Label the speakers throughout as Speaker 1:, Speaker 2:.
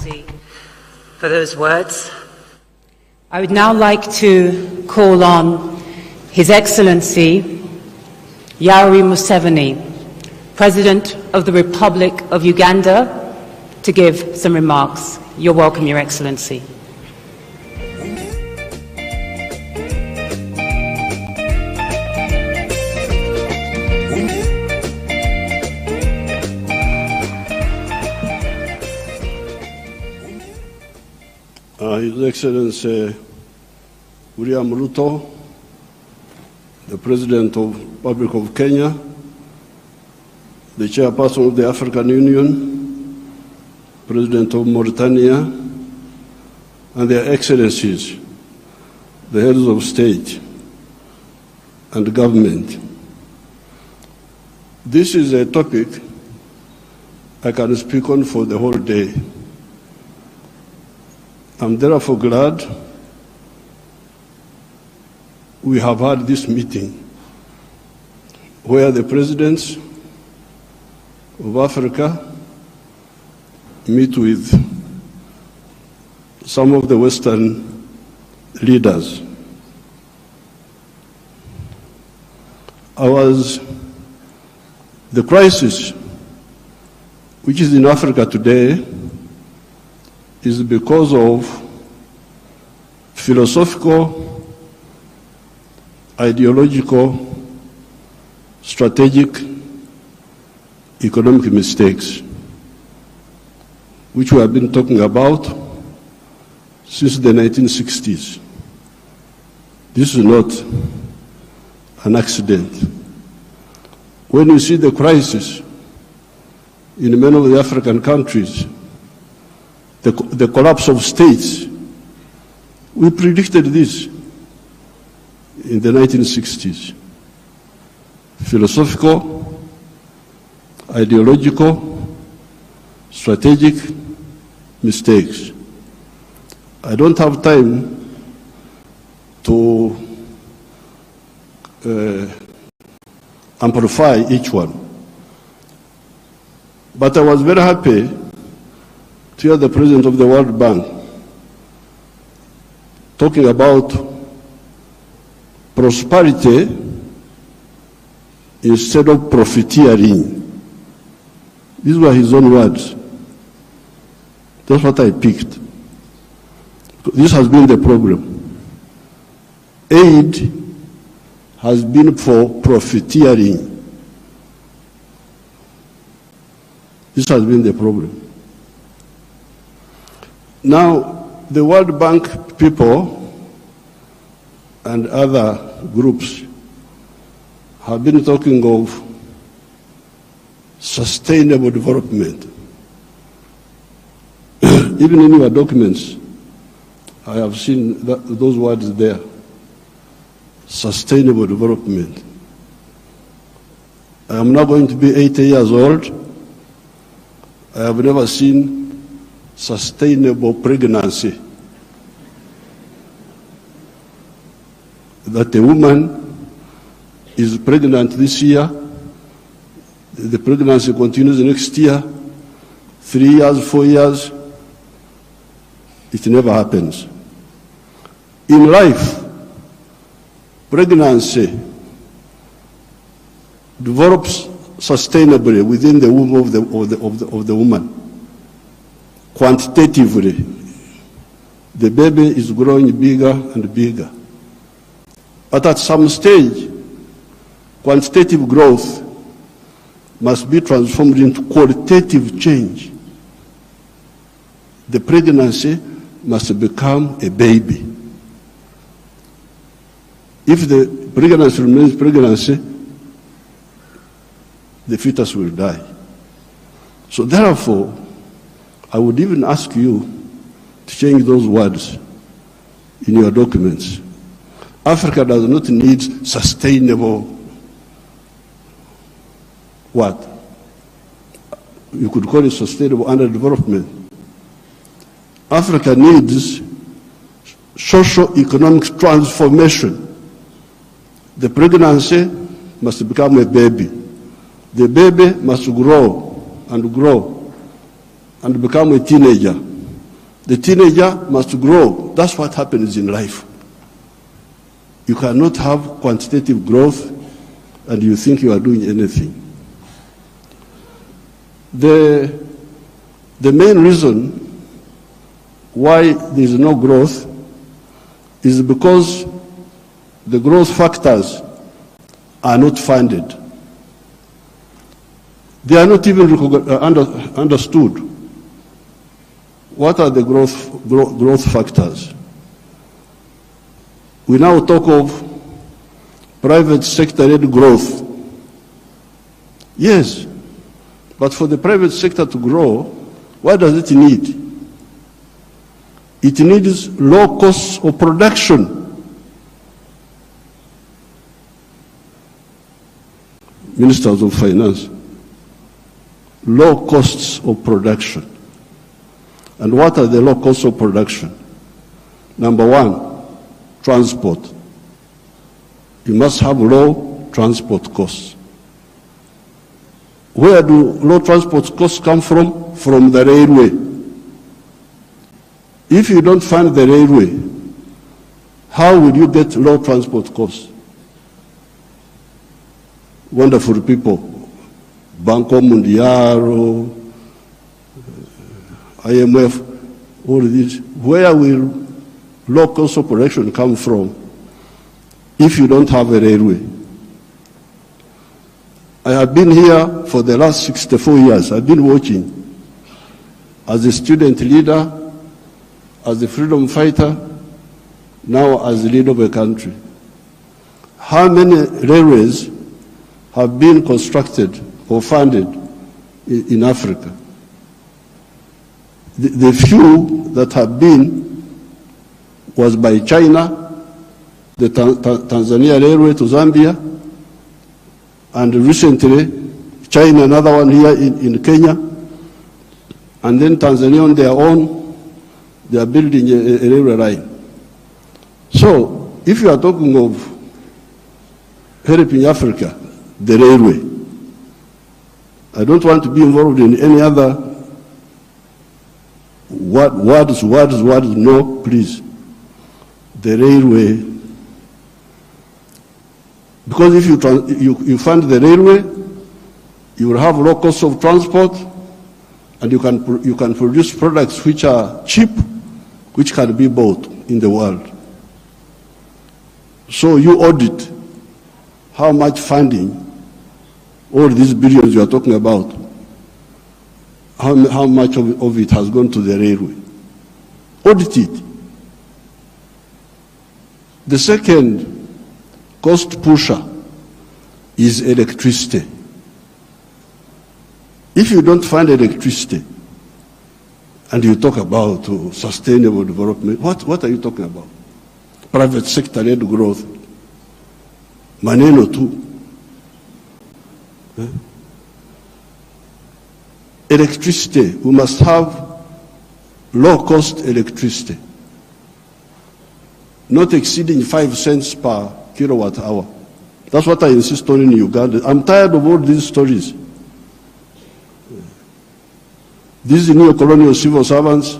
Speaker 1: For those words.
Speaker 2: I would now like to call on His Excellency Yoweri Museveni, President of the Republic of Uganda, to give some remarks. You're welcome, Your Excellency.
Speaker 3: His Excellency William Ruto, the President of the Republic of Kenya, the Chairperson of the African Union, President of Mauritania, and their Excellencies, the heads of state and government. This is a topic I can speak on for the whole day. I'm therefore glad we have had this meeting where the presidents of Africa meet with some of the Western leaders. The crisis which is in Africa today is because of philosophical, ideological, strategic, economic mistakes, which we have been talking about since the 1960s. This is not an accident. When you see the crisis in many of the African countries, the collapse of states, we predicted this in the 1960s. Philosophical, ideological, strategic mistakes. I don't have time to amplify each one. But I was very happy to hear the President of the World Bank talking about prosperity instead of profiteering. These were his own words. That's what I picked. This has been the problem. Aid has been for profiteering. This has been the problem. Now, the World Bank people and other groups have been talking of sustainable development. Even in your documents, I have seen those words there. Sustainable development. I am now going to be 80 years old. I have never seen sustainable pregnancy. That a woman is pregnant this year, the pregnancy continues next year, 3 years, 4 years, it never happens. In life, pregnancy develops sustainably within the womb of the woman. Quantitatively, the baby is growing bigger and bigger. But at some stage, quantitative growth must be transformed into qualitative change. The pregnancy must become a baby. If the pregnancy remains pregnancy, the fetus will die. So therefore, I would even ask you to change those words in your documents. Africa does not need sustainable what? You could call it sustainable underdevelopment. Africa needs socio-economic transformation. The pregnancy must become a baby. The baby must grow and become a teenager. The teenager must grow. That's what happens in life. You cannot have quantitative growth and you think you are doing anything. The main reason why there is no growth is because the growth factors are not funded. They are not even understood. What are the growth factors? We now talk of private sector-led growth. Yes, but for the private sector to grow, what does it need? It needs low costs of production. Ministers of Finance, low costs of production. And what are the low costs of production? Number one, transport. You must have low transport costs. Where do low transport costs come from? From the railway. If you don't fund the railway, how will you get low transport costs? Wonderful people, Banco Mundial, IMF, all of these. Where will low cost of production come from if you don't have a railway? I have been here for the last 64 years. I've been watching as a student leader, as a freedom fighter, now as the leader of a country. How many railways have been constructed or funded in Africa? The few that have been was by China, the Tanzania Railway to Zambia, and recently China, another one here in Kenya, and then Tanzania on their own, they are building a railway line. So if you are talking of helping Africa, the railway, I don't want to be involved in any other words, no, please. The railway. Because if you fund the railway, you will have low cost of transport, and you can produce products which are cheap, which can be bought in the world. So you audit how much funding, all these billions you are talking about, how much of it has gone to the railway. Audit it. The second cost pusher is electricity. If you don't fund electricity and you talk about sustainable development, what are you talking about? Private sector-led growth. Maneno tu. Electricity, we must have low-cost electricity, not exceeding 5 cents per kilowatt hour. That's what I insist on in Uganda. I'm tired of all these stories. These neo-colonial civil servants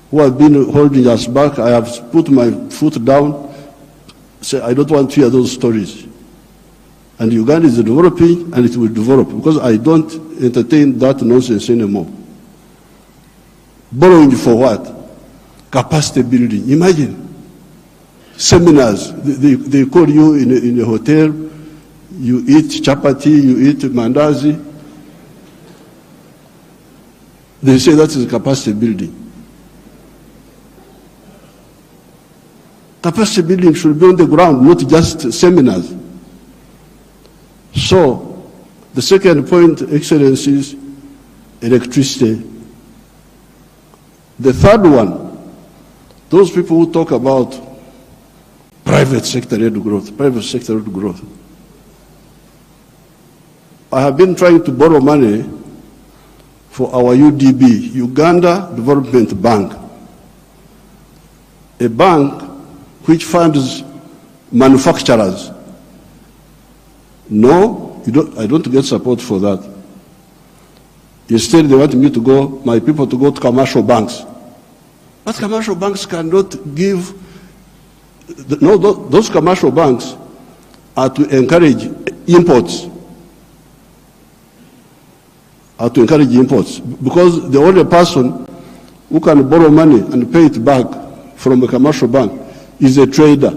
Speaker 3: who have been holding us back, I have put my foot down, say I don't want to hear those stories. And Uganda is developing, and it will develop, because I don't entertain that nonsense anymore. Borrowing for what? Capacity building. Imagine. Seminars, they call you in a hotel, you eat chapati, you eat mandazi. They say that is capacity building. Capacity building should be on the ground, not just seminars. So, the second point, Excellency, is electricity. The third one, those people who talk about private sector-led growth. I have been trying to borrow money for our UDB, Uganda Development Bank, a bank which funds manufacturers. No, I don't get support for that. Instead, they want me to go, my people to go to commercial banks. But commercial banks cannot give, no, those commercial banks are to encourage imports. Because the only person who can borrow money and pay it back from a commercial bank is a trader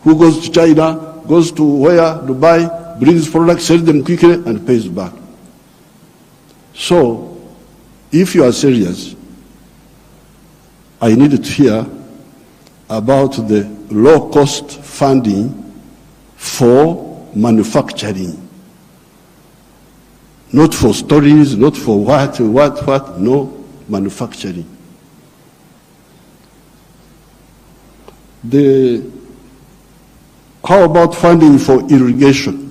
Speaker 3: who goes to China, goes to where, Dubai, brings products, sells them quickly and pays back. So, if you are serious, I needed to hear about the low-cost funding for manufacturing. Not for stories, not for what, no, manufacturing. How about funding for irrigation?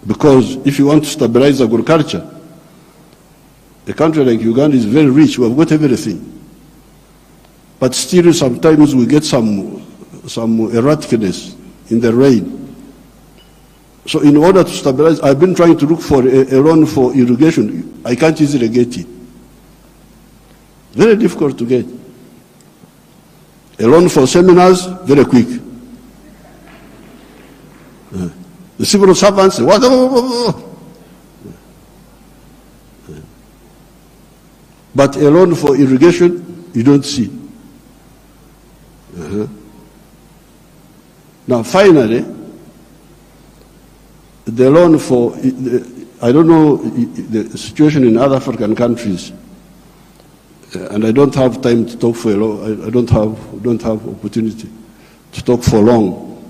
Speaker 3: Because if you want to stabilize agriculture, a country like Uganda is very rich, we have got everything. But still sometimes we get some erraticness in the rain. So in order to stabilize, I've been trying to look for a loan for irrigation. I can't easily get it. Very difficult to get. A loan for seminars, very quick. The civil servants, what? But a loan for irrigation, you don't see. Now, finally, the loan for, I don't know the situation in other African countries, and I don't have time to talk for a long, I don't have opportunity to talk for long.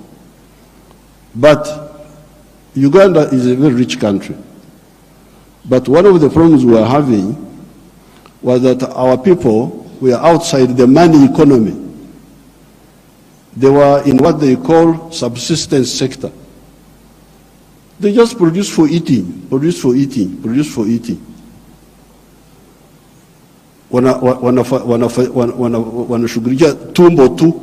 Speaker 3: But Uganda is a very rich country. But one of the problems we are having was that our people were outside the money economy. They were in what they call subsistence sector. They just produce for eating, produce for eating, produce for eating. Wanashughulikia tumbo tu.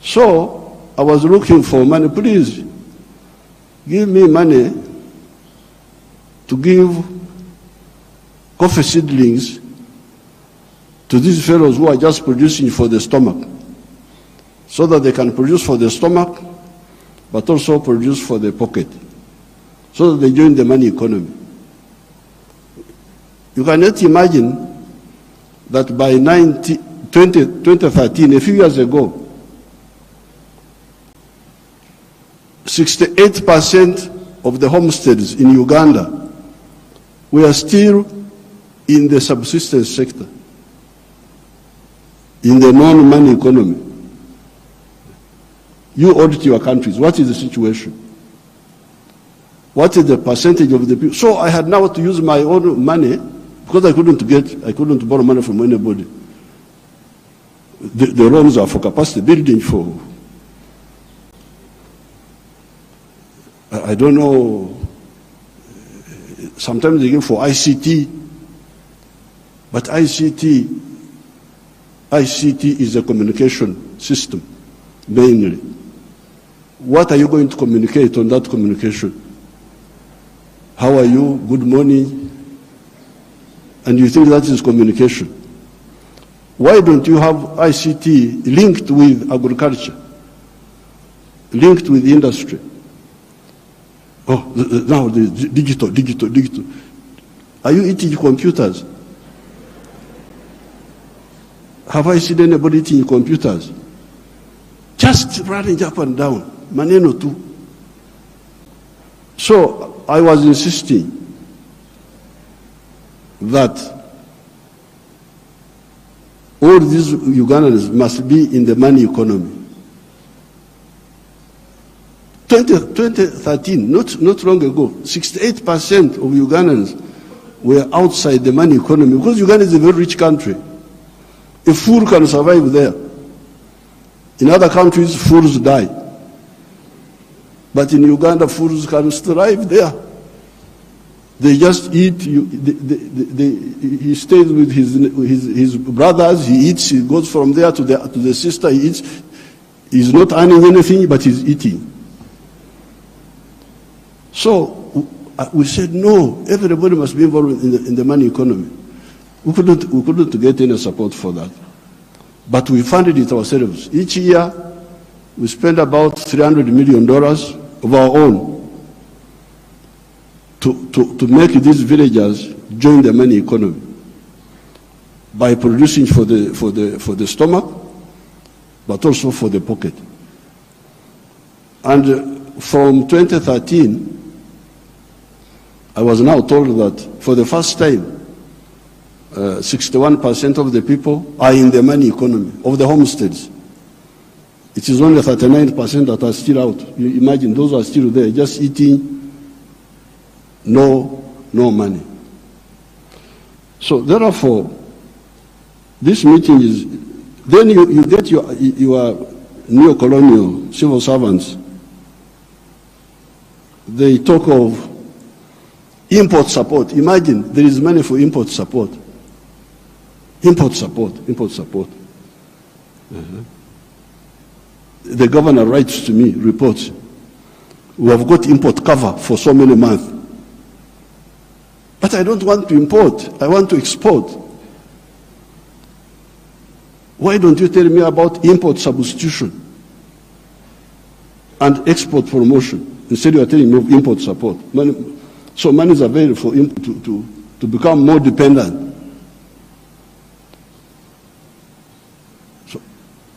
Speaker 3: So I was looking for money. Please give me money to give coffee seedlings to these fellows who are just producing for the stomach, so that they can produce for the stomach but also produce for the pocket, so that they join the money economy. You cannot imagine that by 2013, a few years ago, 68% of the homesteads in Uganda were still in the subsistence sector, in the non-money economy. You audit your countries. What is the situation? What is the percentage of the people? So I had now to use my own money, because I couldn't borrow money from anybody. The loans are for capacity building, for, I don't know, sometimes they give for ICT, but ICT is a communication system, mainly. What are you going to communicate on that communication? How are you? Good morning. And you think that is communication. Why don't you have ICT linked with agriculture, linked with industry? Oh, now the digital. Are you eating computers? Have I seen anybody eating computers? Just running up and down. Maneno tu. So I was insisting that all these Ugandans must be in the money economy. 2013, not long ago, 68% of Ugandans were outside the money economy, because Uganda is a very rich country. A fool can survive there. In other countries, fools die. But in Uganda, fools can thrive there. They just eat. He stays with his brothers. He eats. He goes from there to the sister. He eats. He's not earning anything, but he's eating. So we said, no, everybody must be involved in the money economy. We couldn't get any support for that. But we funded it ourselves. Each year, we spend about $300 million of our own to make these villagers join the money economy by producing for the stomach, but also for the pocket. And from 2013, I was now told that for the first time, 61% of the people are in the money economy of the homesteads. It is only 39% that are still out. You imagine those are still there, just eating, no money. So therefore, this meeting is, then you get your neo-colonial civil servants. They talk of import support. Imagine there is money for import support. Import support. The governor writes to me, reports, we have got import cover for so many months. But I don't want to import, I want to export. Why don't you tell me about import substitution and export promotion? Instead you are telling me of import support. So money is available for to become more dependent.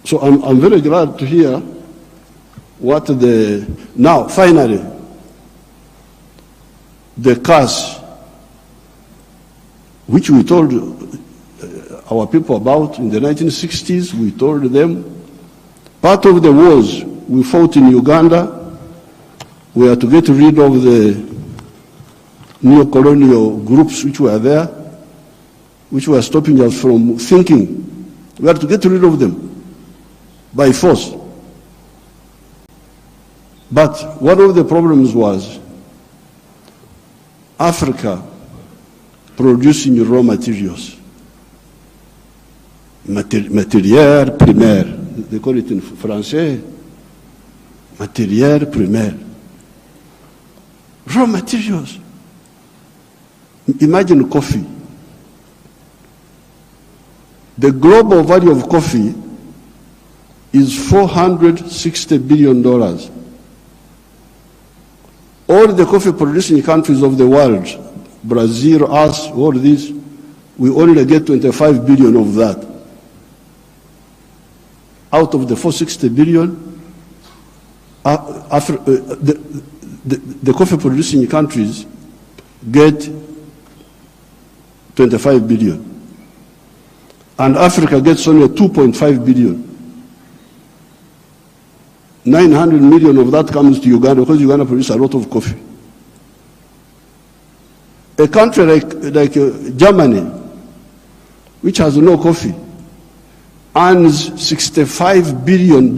Speaker 3: So I'm very glad to hear what now finally, the cash, which we told our people about in the 1960s, we told them, part of the wars we fought in Uganda were to get rid of the neo-colonial groups which were there, which were stopping us from thinking. We had to get rid of them by force. But one of the problems was Africa producing raw materials, matière primaire, they call it in Français, matière primaire, raw materials. Imagine coffee. The global value of coffee is $460 billion. All the coffee producing countries of the world, Brazil, us, all these, we only get 25 billion of that. Out of the 460 billion, the coffee producing countries get 25 billion. And Africa gets only 2.5 billion. 900 million of that comes to Uganda because Uganda produces a lot of coffee. A country like Germany, which has no coffee, earns $65 billion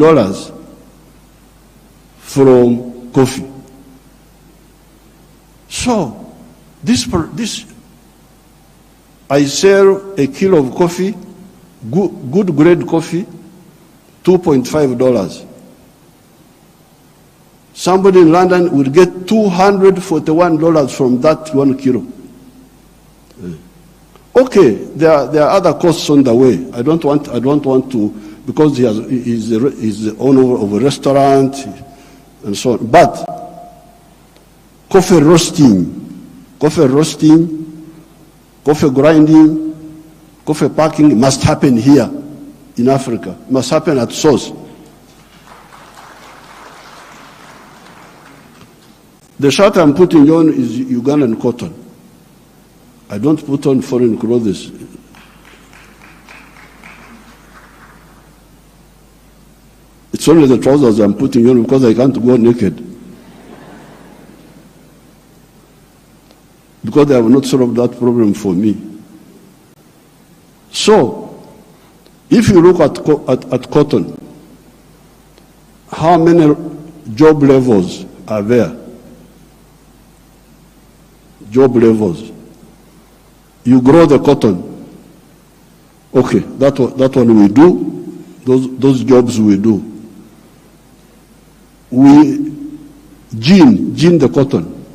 Speaker 3: from coffee. So, I sell a kilo of coffee, good grade coffee, $2.5. Somebody in London will get $241 from that 1 kilo. Okay, there are other costs on the way. I don't want to, because he's the owner of a restaurant and so on. But coffee roasting, coffee grinding, coffee packing must happen here in Africa. It must happen at source. The shirt I'm putting on is Ugandan cotton. I don't put on foreign clothes. It's only the trousers I'm putting on because I can't go naked. Because they have not solved that problem for me. So, if you look at cotton, how many job levels are there? Job levels. You grow the cotton. Okay, that one we do. Those jobs we do. We gin the cotton.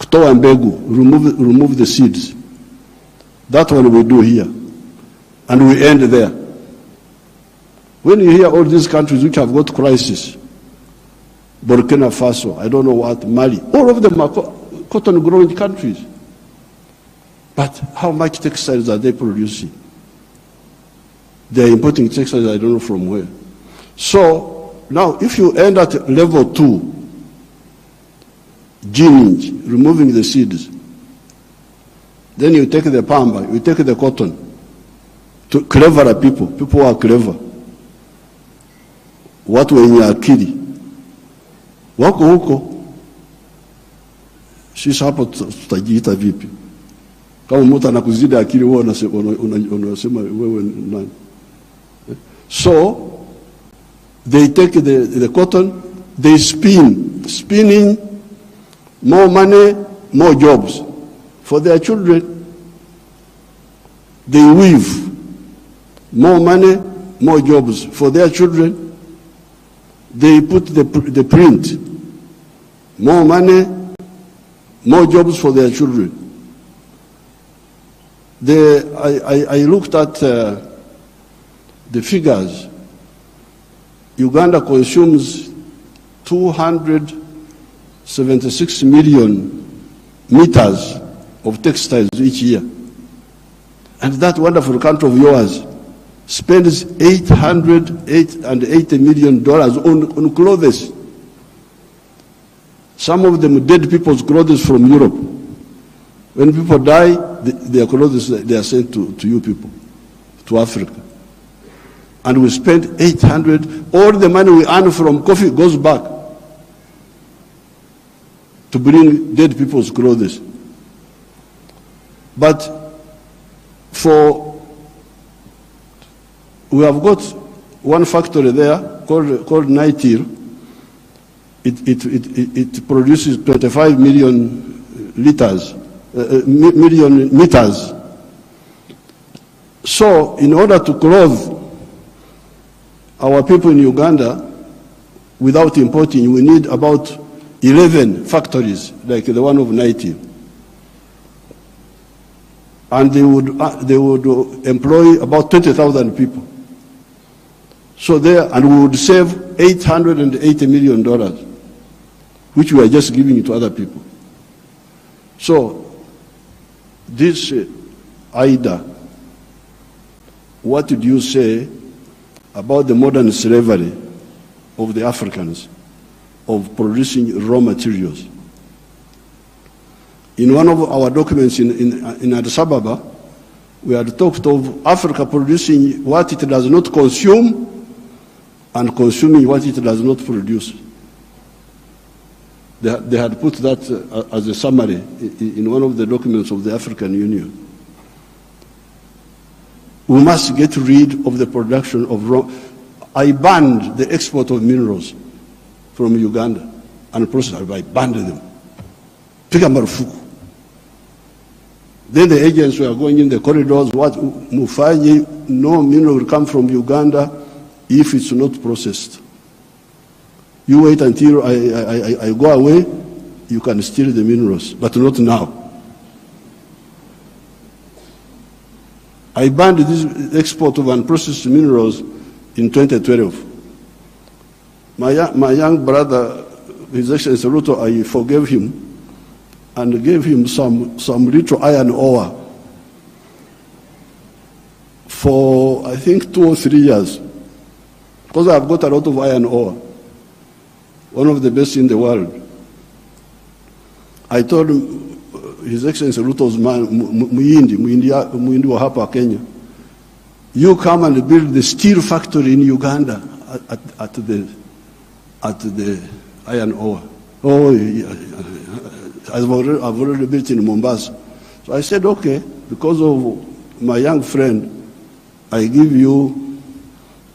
Speaker 3: kutoa mbegu, remove the seeds. That one we do here, and we end there. When you hear all these countries which have got crisis, Burkina Faso, I don't know what, Mali, all of them are cotton-growing countries. But how much textiles are they producing? They are importing textiles, I don't know from where. So now, if you end at level 2, ginning, removing the seeds, then you take the pamba, you take the cotton, to cleverer people who are clever. Watu wenye akili wako huko, sisi hapo tutajiita vipi? Kama mtu anakuzidi akili wewe unasema wewe nani? So they take the cotton, they spinning, more money, more jobs for their children. They weave, more money, more jobs for their children. They put the print, more money, more jobs for their children. I looked at the figures. Uganda consumes 276 million meters of textiles each year. And that wonderful country of yours spends $880 million on clothes. Some of them dead people's clothes from Europe. When people die, their clothes, they are sent to you people, to Africa. And we spend 800, all the money we earn from coffee goes back to bring dead people's clothes. But we have got one factory there called Nitil. It produces 25 million liters, million meters. So in order to clothe our people in Uganda without importing, we need about 11 factories like the one of Nitil. And they would employ about 20,000 people. So and we would save $880 million, which we are just giving it to other people. So this Ida, what did you say about the modern slavery of the Africans of producing raw materials? In one of our documents in Addis Ababa, we had talked of Africa producing what it does not consume and consuming what it does not produce. They had put that as a summary in one of the documents of the African Union. We must get rid of the production of raw. I banned the export of minerals from Uganda and processed. I banned them. Piga marufuku. Then the agents were going in the corridors, what Mufanyi, no mineral will come from Uganda if it's not processed. You wait until I go away, you can steal the minerals, but not now. I banned this export of unprocessed minerals in 2012. My young brother, His Excellency Ruto, I forgave him and gave him some little iron ore for, I think, 2 or 3 years, because I've got a lot of iron ore, one of the best in the world. I told him, His Excellency Ruto's man, Muhindi wa hapa Kenya, you come and build the steel factory in Uganda at the iron ore. Oh, yeah. I've already built in Mombasa. So I said, okay, because of my young friend, I give you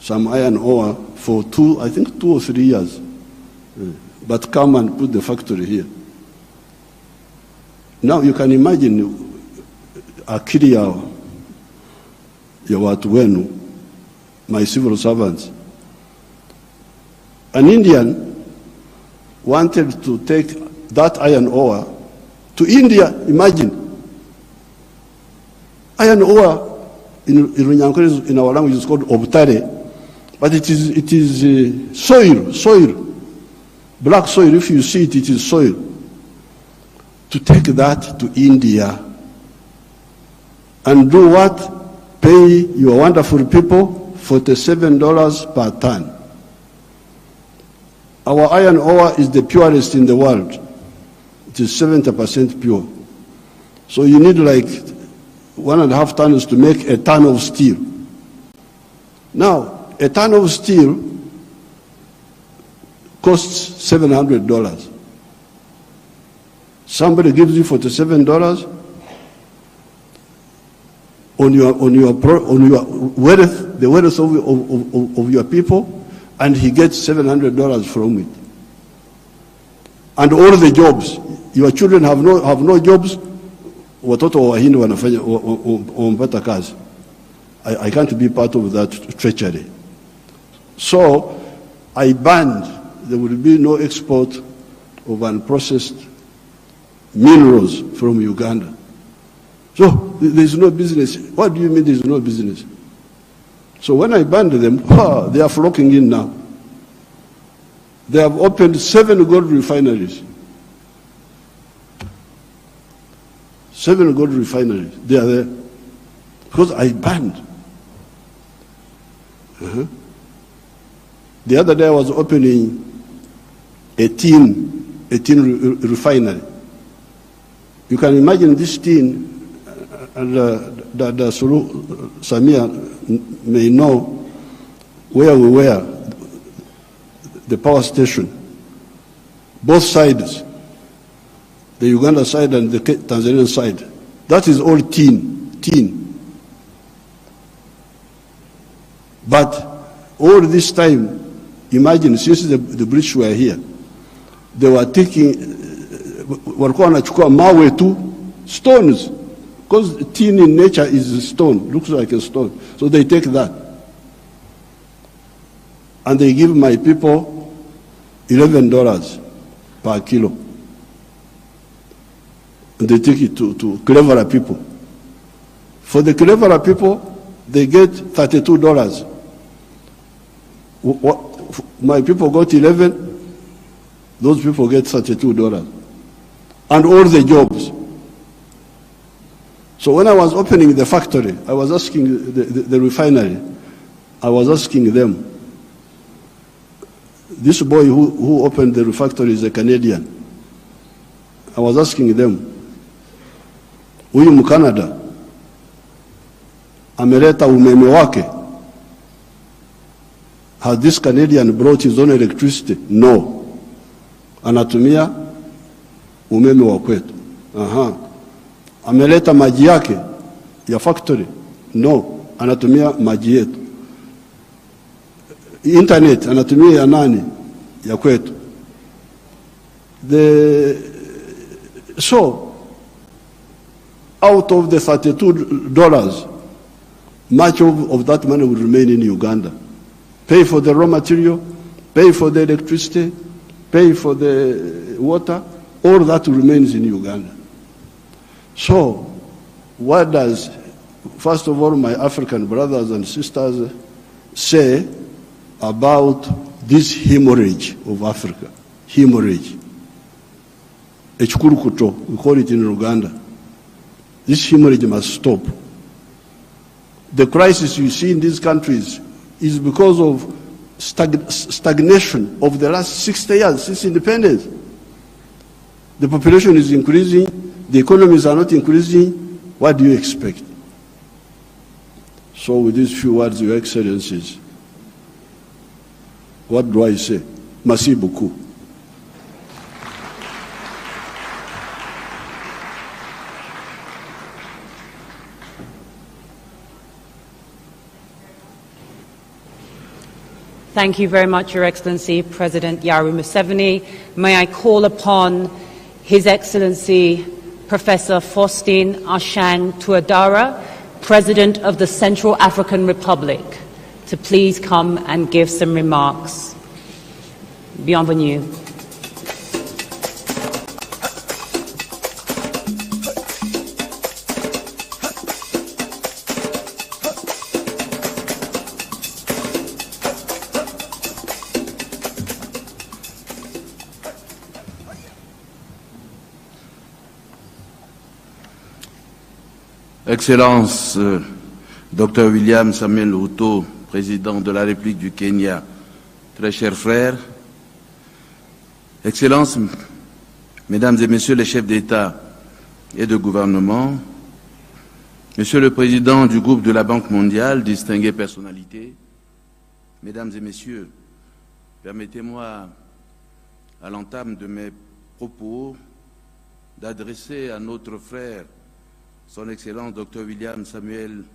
Speaker 3: some iron ore for 2 or 3 years. But come and put the factory here. Now you can imagine akili ya watu wenu, my civil servants. An Indian wanted to take that iron ore To India, imagine. Iron ore in our language is called obtare, but it is soil, black soil. If you see it, it is soil. To take that to India and do what? Pay your wonderful people $47 per ton. Our iron ore is the purest in the world. It is 70% pure. So you need like 1.5 tons to make a ton of steel. Now, a ton of steel costs $700. Somebody gives you $47 on your wealth, the wealth of your people, and he gets $700 from it. And all the jobs, your children have no jobs. Watoto wa Wahindi wanafanya wamepata kazi. I can't be part of that treachery. So I banned, there will be no export of unprocessed minerals from Uganda. So there's no business. What do you mean there's no business? So when I banned them, they are flocking in now. They have opened 7 gold refineries. 7 gold refineries. They are there. Because I banned. The other day I was opening a tin refinery. You can imagine this tin, and the Sulu Samia may know where we were, the power station. Both sides, the Uganda side and the Tanzanian side. That is all tin. But all this time, imagine, since the British were here, they were taking, walikuwa wanachukua mawe tu, stones, because tin in nature is a stone, looks like a stone. So they take that. And they give my people $11 per kilo. And they take it to cleverer people. For the cleverer people, they get $32. My people got 11, those people get $32. And all the jobs. So when I was opening the factory, I was asking the refinery, I was asking them, this boy who opened the factory is a Canadian. I was asking them, huyu Mkanada ameleta umeme wake? Has this Canadian brought his own electricity? No. Anatumia umeme wa kwetu. Ameleta maji yake ya factory? No. Anatumia maji yetu. Internet anatumia ya nani? Ya kwetu. So out of the $32, much of that money will remain in Uganda. Pay for the raw material, pay for the electricity, pay for the water, all that remains in Uganda. So, what does, first of all, my African brothers and sisters say about this hemorrhage of Africa? Hemorrhage. Echikurukuto, we call it in Uganda. This hemorrhage must stop. The crisis you see in these countries is because of stagnation of the last 60 years since independence. The population is increasing, the economies are not increasing. What do you expect? So with these few words, Your Excellencies, what do I say? Merci beaucoup.
Speaker 2: Thank you very much, Your Excellency, President Yoweri Museveni. May I call upon His Excellency, Professor Faustin Archange Touadéra, President of the Central African Republic, to please come and give some remarks. Bienvenue.
Speaker 1: Excellence, Dr William Samuel Ruto, président de la République du Kenya, très chers frères, Excellences, Mesdames et Messieurs les chefs d'État et de gouvernement, Monsieur le Président du groupe de la Banque mondiale, distinguées personnalités, Mesdames et Messieurs, permettez-moi, à l'entame de mes propos, d'adresser à notre frère, Son Excellence Dr William Samuel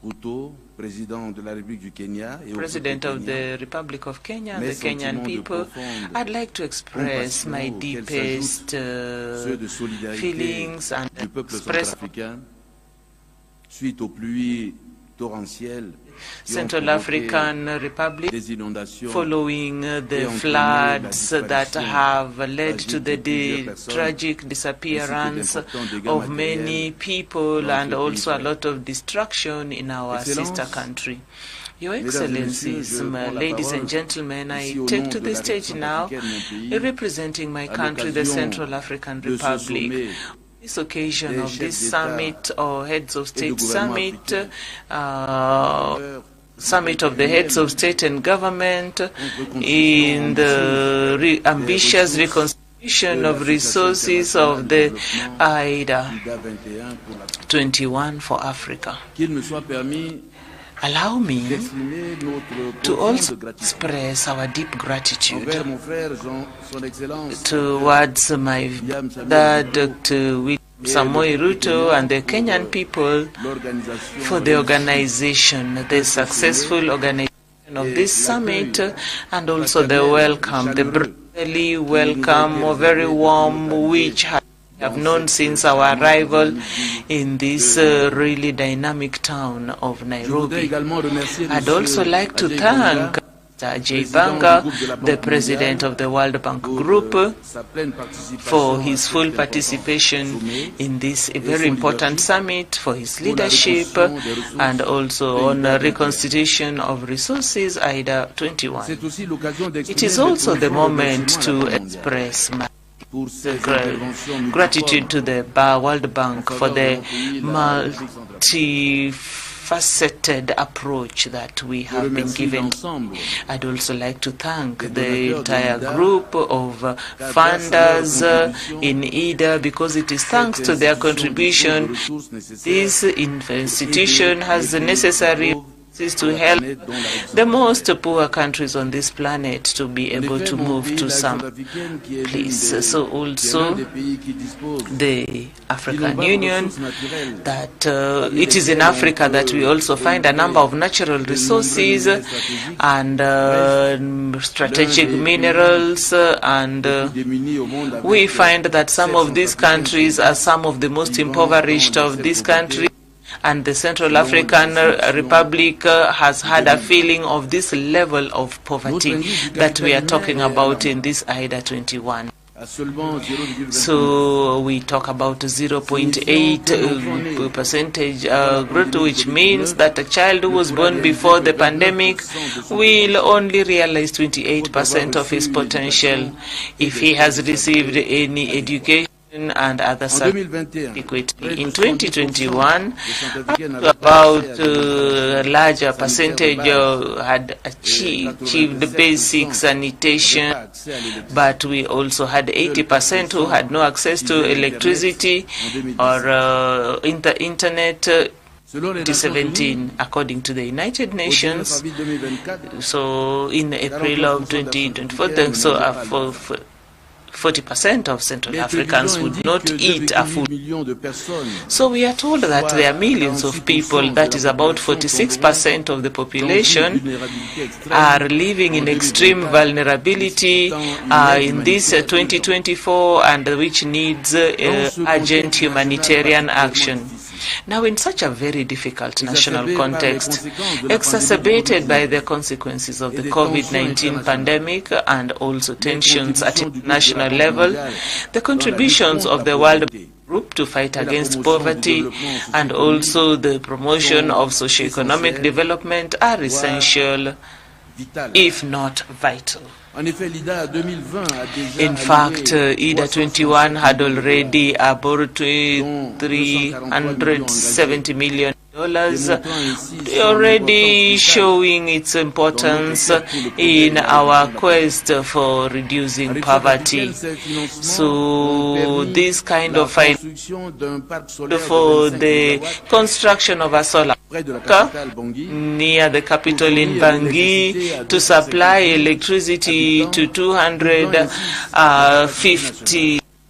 Speaker 1: Ruto, Président de la République du Kenya,
Speaker 4: President of the Republic of Kenya and the Kenyan people, I'd like to express my deepest feelings and express
Speaker 1: suite aux pluies torrentielles
Speaker 4: Central African Republic following the floods that have led to the tragic disappearance of many people and also a lot of destruction in our sister country. Your Excellencies, ladies and gentlemen, I take to the stage now representing my country, the Central African Republic. This occasion of this summit or Heads of State Summit, Summit of the Heads of State and Government in the ambitious reconstruction of resources of the ADVERTISE for Africa. Allow me to also express our deep gratitude towards my dad, Dr. William Samoei Ruto, and the Kenyan people for the organization, the successful organization of this summit, and also the welcome, the brotherly welcome, very warm, which have known since our arrival in this really dynamic town of Nairobi. I'd also like to thank AJAABU, the President of the World Bank Group, for his full participation in this very important summit, for his leadership, and also on reconstitution of resources, AIDA 21. It is also the moment to express my gratitude to the World Bank for the multifaceted approach that we have been given. I'd also like to thank the entire group of funders in IDA, because it is thanks to their contribution this institution has the necessary to help the most poor countries on this planet to be able to move to some place. So also the African Union, that it is in Africa that we also find a number of natural resources and strategic minerals, and we find that some of these countries are some of the most impoverished of this country. And the Central African Republic has had a feeling of this level of poverty that we are talking about in this AIDA 21. So we talk about 0.8 percentage growth, which means that a child who was born before the pandemic will only realize 28% of his potential if he has received any education and other equity. In 2021, about a larger percentage had achieved basic sanitation, but we also had 80% who had no access to electricity or internet. 2017, according to the United Nations. So in April of 2024, so 40% of Central Africans would not eat a food. So we are told that there are millions of people, that is about 46% of the population, are living in extreme vulnerability in this 2024, and which needs urgent humanitarian action. Now, in such a very difficult national context, exacerbated by the consequences of the COVID-19 pandemic and also tensions at international level, the contributions of the World Group to fight against poverty and also the promotion of socio-economic development are essential, if not vital. In fact, IDA 21 had already about $370 million, already showing its importance in our quest for reducing poverty. So this kind of for the construction of a solar near the capital in Bangui to supply electricity to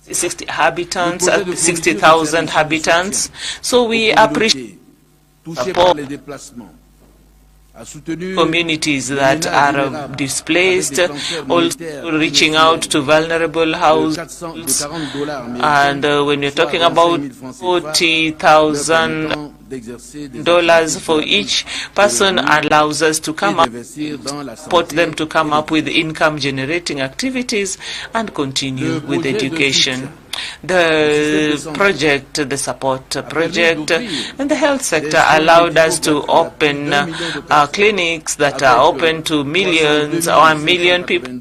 Speaker 4: 60,000 habitants. So we appreciate communities that are displaced, also reaching out to vulnerable households. And when you're talking about $40,000 for each person, allows us to come up, support them to come up with income-generating activities and continue with education. The project, the support project, and the health sector allowed us to open clinics that are open to millions or 1 million people,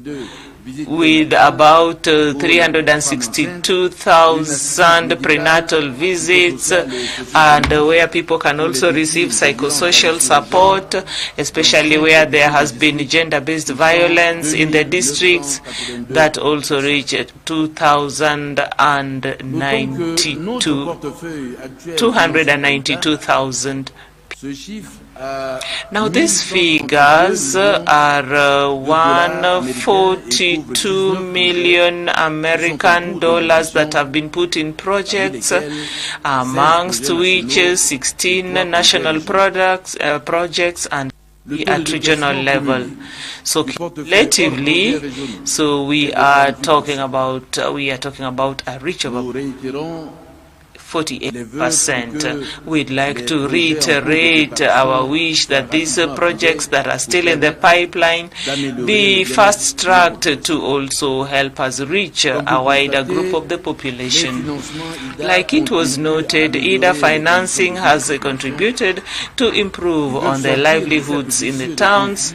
Speaker 4: with about 362,000 prenatal visits, and where people can also receive psychosocial support, especially where there has been gender-based violence in the districts, that also reached 292,000. Now these figures are 142 million American dollars that have been put in projects, amongst which 16 national projects and at regional level. So cumulatively, so we are talking about a reach of 48%. We'd like to reiterate our wish that these projects that are still in the pipeline be fast-tracked to also help us reach a wider group of the population. Like it was noted, IDA financing has contributed to improve on the livelihoods in the towns.